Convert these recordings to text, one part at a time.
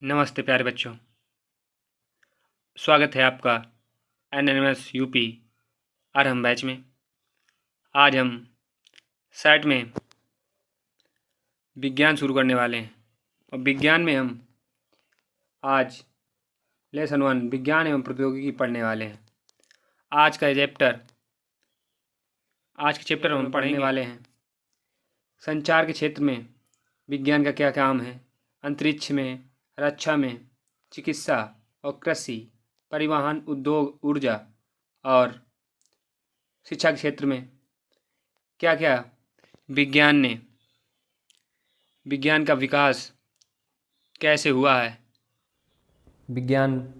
नमस्ते प्यारे बच्चों, स्वागत है आपका एनएनएमएस यूपी आरंभ बैच में। आज हम सेट में विज्ञान शुरू करने वाले हैं और विज्ञान में हम आज लेसन 1 विज्ञान एवं प्रौद्योगिकी पढ़ने वाले हैं। आज के चैप्टर हम पढ़ने वाले हैं संचार के क्षेत्र में विज्ञान का क्या काम है, अंतरिक्ष में, रक्षा में, चिकित्सा और कृषि, परिवहन, उद्योग, ऊर्जा और शिक्षा के क्षेत्र में क्या क्या विज्ञान का विकास कैसे हुआ है। विज्ञान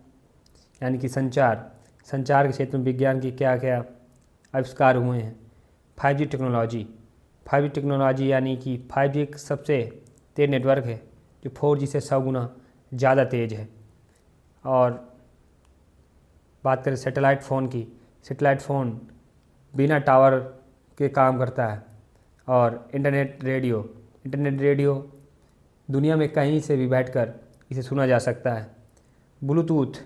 यानी कि संचार के क्षेत्र में विज्ञान की क्या क्या आविष्कार हुए हैं। 5G टेक्नोलॉजी यानी कि 5G एक सबसे तेज़ नेटवर्क है जो 4G से 100 गुना ज़्यादा तेज़ है। और बात करें सैटेलाइट फ़ोन की, सैटेलाइट फ़ोन बिना टावर के काम करता है। और इंटरनेट रेडियो दुनिया में कहीं से भी बैठकर इसे सुना जा सकता है। ब्लूटूथ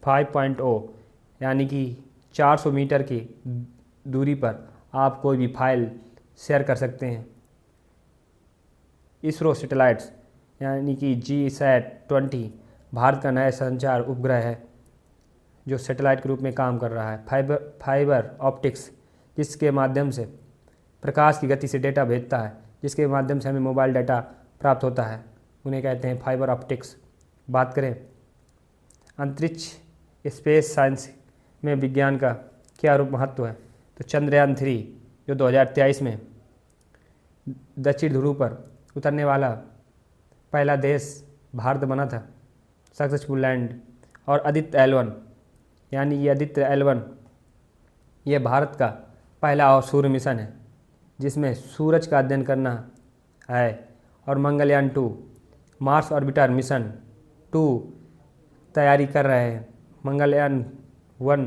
5.0 यानी कि 400 मीटर की दूरी पर आप कोई भी फाइल शेयर कर सकते हैं। इसरो सैटेलाइट्स यानी कि GSAT-20 भारत का नया संचार उपग्रह है जो सैटेलाइट के रूप में काम कर रहा है। फाइबर ऑप्टिक्स जिसके माध्यम से प्रकाश की गति से डेटा भेजता है, जिसके माध्यम से हमें मोबाइल डाटा प्राप्त होता है, उन्हें कहते हैं फाइबर ऑप्टिक्स। बात करें अंतरिक्ष स्पेस साइंस में विज्ञान का क्या महत्व है, तो चंद्रयान 3 जो 2023 में दक्षिण ध्रुव पर उतरने वाला पहला देश भारत बना था, सक्सेसफुल लैंड। और आदित्य L1 यानी ये आदित्य L1 ये भारत का पहला और सूर्य मिशन है जिसमें सूरज का अध्ययन करना है। और मंगलयान 2 मार्स ऑर्बिटर मिशन 2 तैयारी कर रहे हैं। मंगलयान 1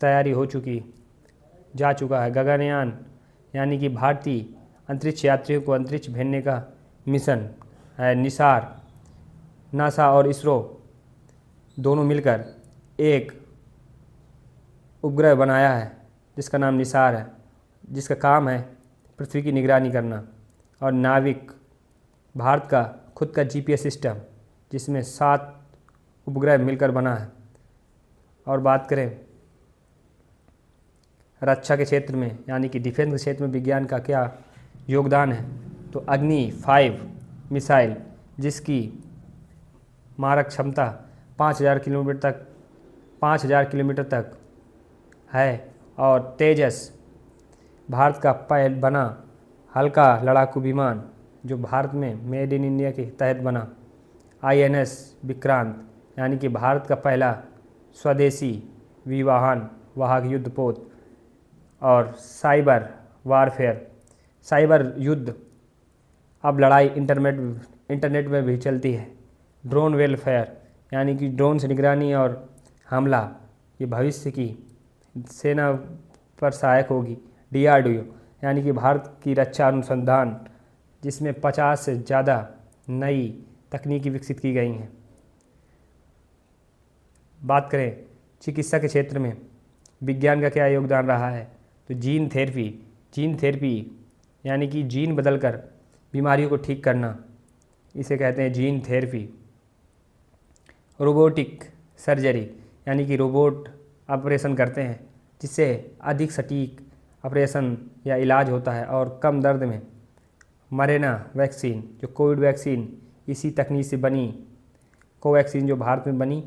तैयारी जा चुका है। गगनयान यानी कि भारतीय अंतरिक्ष यात्रियों को अंतरिक्ष भेजने का मिशन है। निसार नासा और इसरो दोनों मिलकर एक उपग्रह बनाया है जिसका नाम निसार है, जिसका काम है पृथ्वी की निगरानी करना। और नाविक भारत का खुद का GPS सिस्टम जिसमें 7 उपग्रह मिलकर बना है। और बात करें रक्षा के क्षेत्र में यानी कि डिफेंस के क्षेत्र में विज्ञान का क्या योगदान है, तो अग्नि 5 मिसाइल जिसकी मारक क्षमता 5000 किलोमीटर तक है। और तेजस भारत का पहल बना हल्का लड़ाकू विमान जो भारत में मेड इन इंडिया के तहत बना। INS विक्रांत यानी कि भारत का पहला स्वदेशी विवाहन वाहक युद्धपोत। और साइबर युद्ध अब लड़ाई इंटरनेट में भी चलती है। ड्रोन वेलफेयर यानी कि ड्रोन से निगरानी और हमला ये भविष्य की सेना पर सहायक होगी। DRDO यानी कि भारत की रक्षा अनुसंधान जिसमें 50 से ज़्यादा नई तकनीकी विकसित की गई हैं। बात करें चिकित्सा के क्षेत्र में विज्ञान का क्या योगदान रहा है, तो जीन थेरेपी यानी कि जीन बदलकर बीमारियों को ठीक करना, इसे कहते हैं जीन थेरेपी। रोबोटिक सर्जरी यानी कि रोबोट ऑपरेशन करते हैं जिससे अधिक सटीक ऑपरेशन या इलाज होता है और कम दर्द में। मरेना वैक्सीन जो कोविड वैक्सीन इसी तकनीक से बनी, कोवैक्सीन जो भारत में बनी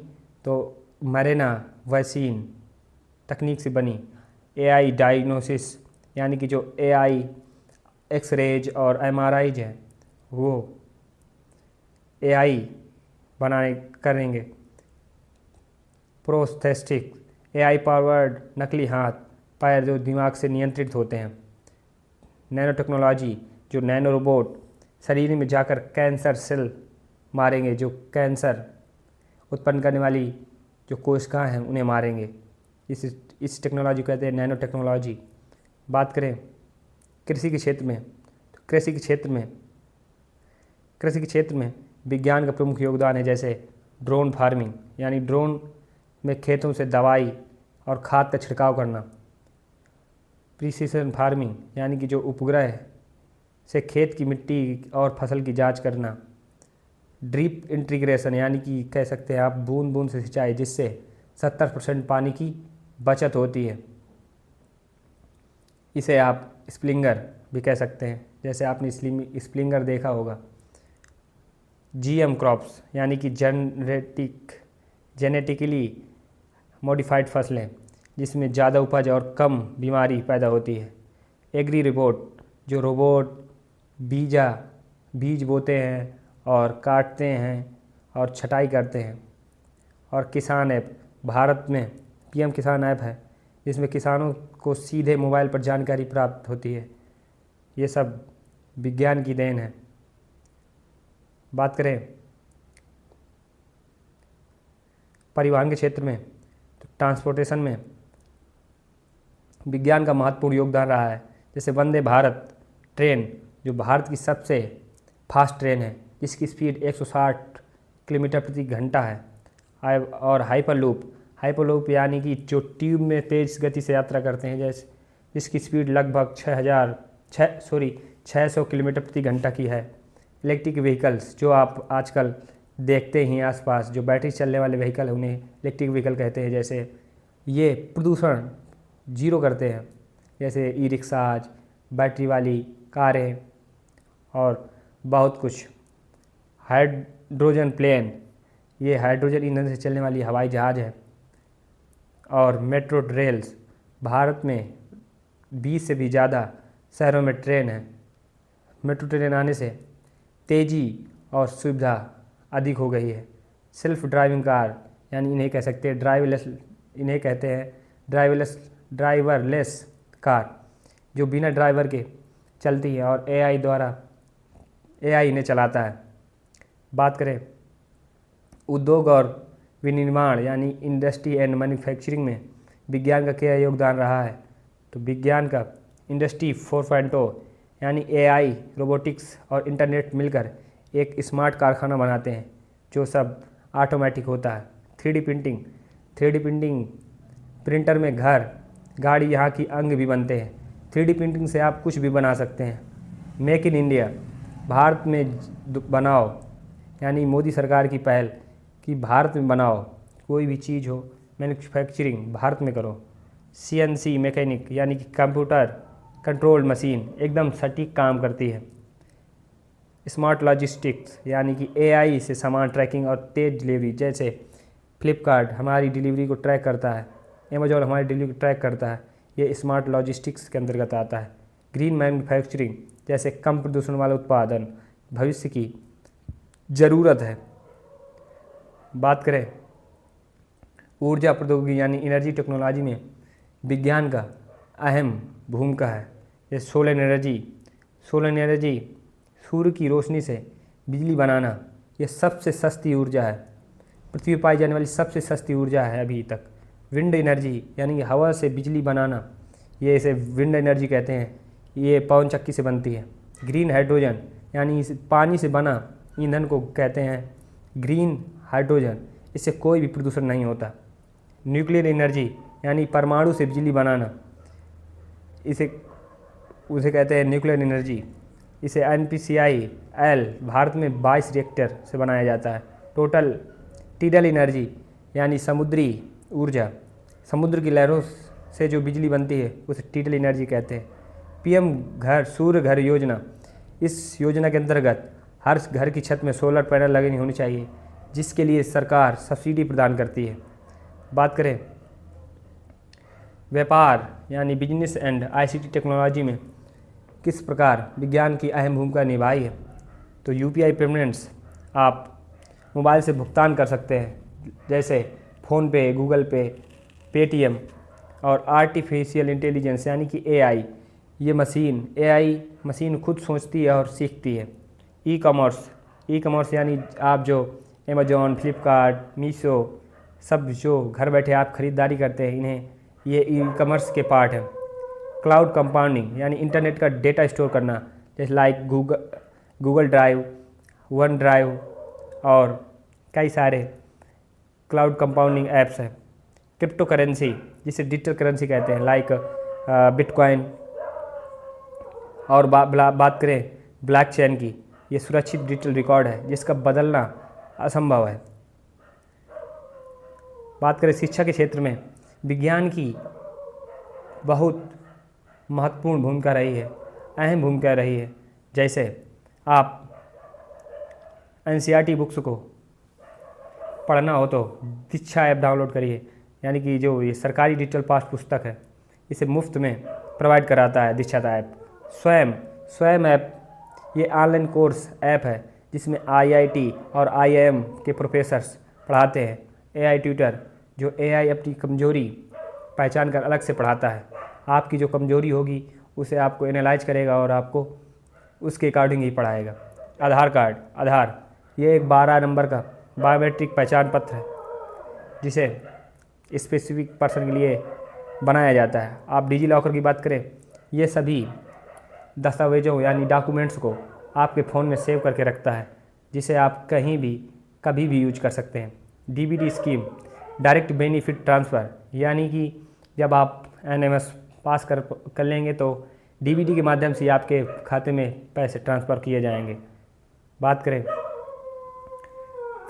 तो मरेना वैक्सीन तकनीक से बनी। AI डायग्नोसिस यानी कि जो AI एक्सरेज और MRIज हैं वो AI करेंगे। प्रोस्थेटिक AI पावर्ड नकली हाथ पैर जो दिमाग से नियंत्रित होते हैं। नैनो टेक्नोलॉजी जो नैनो रोबोट शरीर में जाकर कैंसर सेल मारेंगे, जो कैंसर उत्पन्न करने वाली जो कोशिकाएं हैं उन्हें मारेंगे। इस टेक्नोलॉजी को कहते हैं नैनो टेक्नोलॉजी। बात करें कृषि के क्षेत्र में, तो कृषि के क्षेत्र में विज्ञान का प्रमुख योगदान है, जैसे ड्रोन फार्मिंग यानी ड्रोन में खेतों से दवाई और खाद का छिड़काव करना, प्रिसीशन फार्मिंग यानी कि जो उपग्रह से खेत की मिट्टी और फसल की जांच करना, ड्रिप इंटीग्रेशन यानी कि कह सकते हैं आप बूंद बूंद से सिंचाई, जिससे 70% पानी की बचत होती है। इसे आप स्प्रिंगर भी कह सकते हैं, जैसे आपने स्प्रिंगर देखा होगा। जीएम क्रॉप्स यानी कि जेनेटिकली मॉडिफाइड फसलें, जिसमें ज़्यादा उपज और कम बीमारी पैदा होती है। एग्री रोबोट, जो रोबोट बीज बोते हैं और काटते हैं और छटाई करते हैं। और किसान ऐप, भारत में पीएम किसान ऐप है, जिसमें किसानों को सीधे मोबाइल पर जानकारी प्राप्त होती है। ये सब विज्ञान की देन है। बात करें परिवहन के क्षेत्र में, तो ट्रांसपोर्टेशन में विज्ञान का महत्वपूर्ण योगदान रहा है। जैसे वंदे भारत ट्रेन, जो भारत की सबसे फास्ट ट्रेन है, जिसकी स्पीड 160 किलोमीटर प्रति घंटा है। और हाइपरलूप यानी कि जो ट्यूब में तेज़ गति से यात्रा करते हैं, जैसे जिसकी स्पीड लगभग 600 किलोमीटर प्रति घंटा की है। इलेक्ट्रिक व्हीकल्स, जो आप आजकल देखते ही आसपास, जो बैटरी चलने वाले व्हीकल हैं, उन्हें इलेक्ट्रिक व्हीकल कहते हैं। जैसे ये प्रदूषण जीरो करते हैं, जैसे ई रिक्शाज, बैटरी वाली कारें और बहुत कुछ। हाइड्रोजन प्लेन, ये हाइड्रोजन ईंधन से चलने वाली हवाई जहाज़ है। और मेट्रो रेल्स, भारत में 20 से भी ज़्यादा शहरों में ट्रेन है। मेट्रो ट्रेन आने से तेज़ी और सुविधा अधिक हो गई है। सेल्फ ड्राइविंग कार यानी इन्हें कहते हैं ड्राइवरलेस कार, जो बिना ड्राइवर के चलती है और एआई इन्हें चलाता है। बात करें उद्योग और विनिर्माण यानी इंडस्ट्री एंड मैन्युफैक्चरिंग में विज्ञान का क्या योगदान रहा है, तो विज्ञान का इंडस्ट्री 4.0 यानी एआई, रोबोटिक्स और इंटरनेट मिलकर एक स्मार्ट कारखाना बनाते हैं, जो सब ऑटोमेटिक होता है। 3D प्रिंटिंग प्रिंटर में घर, गाड़ी, यहाँ की अंग भी बनते हैं। 3D प्रिंटिंग से आप कुछ भी बना सकते हैं। मेक इन इंडिया, भारत में बनाओ यानी मोदी सरकार की पहल कि भारत में बनाओ, कोई भी चीज़ हो मैन्युफैक्चरिंग भारत में करो। CNC मैकेनिक यानी कि कंप्यूटर कंट्रोल्ड मशीन एकदम सटीक काम करती है। स्मार्ट लॉजिस्टिक्स यानी कि AI से सामान ट्रैकिंग और तेज़ डिलीवरी, जैसे फ्लिपकार्ट हमारी डिलीवरी को ट्रैक करता है, अमेजॉन हमारी डिलीवरी को ट्रैक करता है, ये स्मार्ट लॉजिस्टिक्स के अंतर्गत आता है। ग्रीन मैन्युफैक्चरिंग, जैसे कम प्रदूषण वाला उत्पादन भविष्य की ज़रूरत है। बात करें ऊर्जा प्रौद्योगिकी यानी एनर्जी टेक्नोलॉजी में विज्ञान का अहम भूमिका है। जैसे सोलर एनर्जी, सूर्य की रोशनी से बिजली बनाना, ये सबसे सस्ती ऊर्जा है, पृथ्वी पर पाई जाने वाली सबसे सस्ती ऊर्जा है अभी तक। विंड एनर्जी यानी कि हवा से बिजली बनाना, ये इसे विंड एनर्जी कहते हैं, ये पवन चक्की से बनती है। ग्रीन हाइड्रोजन यानी इस पानी से बना ईंधन को कहते हैं ग्रीन हाइड्रोजन, इससे कोई भी प्रदूषण नहीं होता। न्यूक्लियर एनर्जी यानी परमाणु से बिजली बनाना, उसे कहते हैं न्यूक्लियर एनर्जी। इसे NPCIL भारत में 22 रिएक्टर से बनाया जाता है। tidal एनर्जी यानी समुद्री ऊर्जा, समुद्र की लहरों से जो बिजली बनती है उसे tidal एनर्जी कहते हैं। PM सूर्य घर योजना, इस योजना के अंतर्गत हर घर की छत में सोलर पैनल लगे होनी चाहिए, जिसके लिए सरकार सब्सिडी प्रदान करती है। बात करें व्यापार यानी बिजनेस एंड ICT टेक्नोलॉजी में किस प्रकार विज्ञान की अहम भूमिका निभाई है, तो UPI पेमेंट्स आप मोबाइल से भुगतान कर सकते हैं, जैसे फ़ोनपे, गूगल पे, पेटीएम। और आर्टिफिशियल इंटेलिजेंस यानी कि AI, ये AI मशीन खुद सोचती है और सीखती है। ई कॉमर्स यानी आप जो अमेजॉन, फ्लिपकार्ट, मीशो, सब जो घर बैठे आप ख़रीदारी करते हैं, इन्हें ये ई कॉमर्स के पार्ट हैं। क्लाउड कंपाउंडिंग यानी इंटरनेट का डेटा स्टोर करना, जैसे like Google drive, one drive, और कई सारे क्लाउड कंपाउंडिंग ऐप्स हैं। क्रिप्टो करेंसी जिसे डिजिटल करेंसी कहते हैं, लाइक बिटकॉइन। और बात करें ब्लॉकचेन की, ये सुरक्षित डिजिटल रिकॉर्ड है जिसका बदलना असंभव है। बात करें शिक्षा के क्षेत्र में, विज्ञान की बहुत महत्वपूर्ण भूमिका रही है, अहम भूमिका रही है। जैसे आप NCERT बुक्स को पढ़ना हो तो दीक्षा ऐप डाउनलोड करिए, यानी कि जो ये सरकारी डिजिटल पाठ्य पुस्तक है इसे मुफ्त में प्रोवाइड कराता है दीक्षा ऐप। स्वयं ऐप ये ऑनलाइन कोर्स ऐप है जिसमें IIT और IIM के प्रोफेसर्स पढ़ाते हैं। AI ट्यूटर जो AI अपनी कमजोरी पहचान कर अलग से पढ़ाता है। आपकी जो कमजोरी होगी उसे आपको एनालाइज करेगा और आपको उसके अकॉर्डिंग ही पढ़ाएगा। आधार ये एक 12 नंबर का बायोमेट्रिक पहचान पत्र है जिसे स्पेसिफिक पर्सन के लिए बनाया जाता है। आप डिजी लॉकर की बात करें, ये सभी दस्तावेज़ों यानी डॉक्यूमेंट्स को आपके फ़ोन में सेव करके रखता है जिसे आप कहीं भी कभी भी यूज कर सकते हैं। DBT scheme, direct benefit transfer, यानी कि जब आप NMS पास कर लेंगे तो DBT के माध्यम से आपके खाते में पैसे ट्रांसफ़र किए जाएंगे। बात करें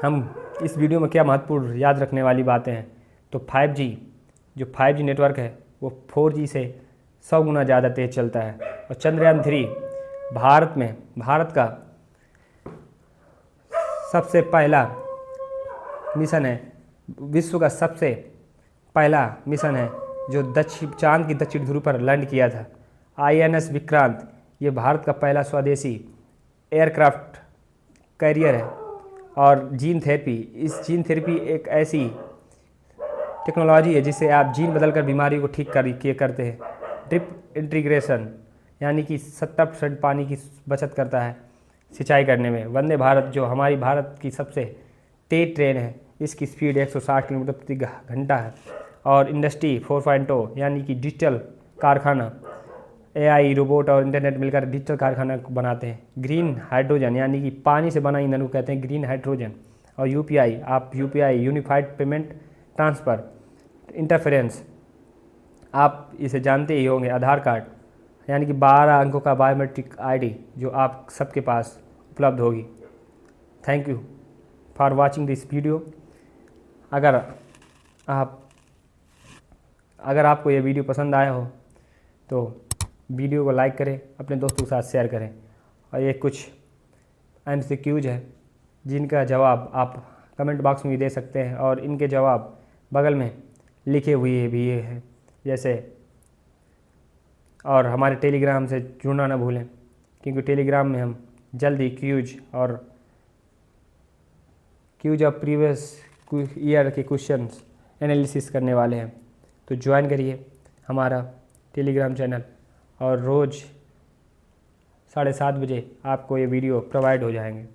हम इस वीडियो में क्या महत्वपूर्ण याद रखने वाली बातें हैं, तो 5G जो 5G नेटवर्क है वो 4G से 100 गुना ज़्यादा तेज़ चलता है। और चंद्रयान 3 भारत का सबसे पहला मिशन है, विश्व का सबसे पहला मिशन है जो चांद की दक्षिण ध्रुव पर लैंड किया था। INS विक्रांत ये भारत का पहला स्वदेशी एयरक्राफ्ट कैरियर है। और जीन थेरेपी एक ऐसी टेक्नोलॉजी है जिससे आप जीन बदलकर बीमारी को ठीक करते हैं। ड्रिप इंटीग्रेशन यानी कि 70% पानी की बचत करता है सिंचाई करने में। वंदे भारत जो हमारी भारत की सबसे तेज ट्रेन है, इसकी स्पीड 160 किलोमीटर प्रति घंटा है। और इंडस्ट्री 4.0 यानी कि डिजिटल कारखाना, AI रोबोट और इंटरनेट मिलकर डिजिटल कारखाना को बनाते हैं। ग्रीन हाइड्रोजन यानी कि पानी से बना ईंधन को कहते हैं ग्रीन हाइड्रोजन। और UPI unified payment transfer interference, आप इसे जानते ही होंगे। आधार कार्ड यानी कि 12 अंकों का बायोमेट्रिक ID जो आप सबके पास उपलब्ध होगी। Thank you for watching this video. अगर आपको ये वीडियो पसंद आया हो तो वीडियो को लाइक करें, अपने दोस्तों के साथ शेयर करें। और ये कुछ MCQs है जिनका जवाब आप कमेंट बॉक्स में भी दे सकते हैं और इनके जवाब बगल में लिखे हुए भी हैं जैसे। और हमारे टेलीग्राम से जुड़ना ना भूलें क्योंकि टेलीग्राम में हम जल्द ही क्यूज ऑफ प्रीवियस ईयर के क्वेश्चंस एनालिसिस करने वाले हैं। तो ज्वाइन करिए हमारा टेलीग्राम चैनल और रोज़ 7:30 बजे आपको ये वीडियो प्रोवाइड हो जाएंगे।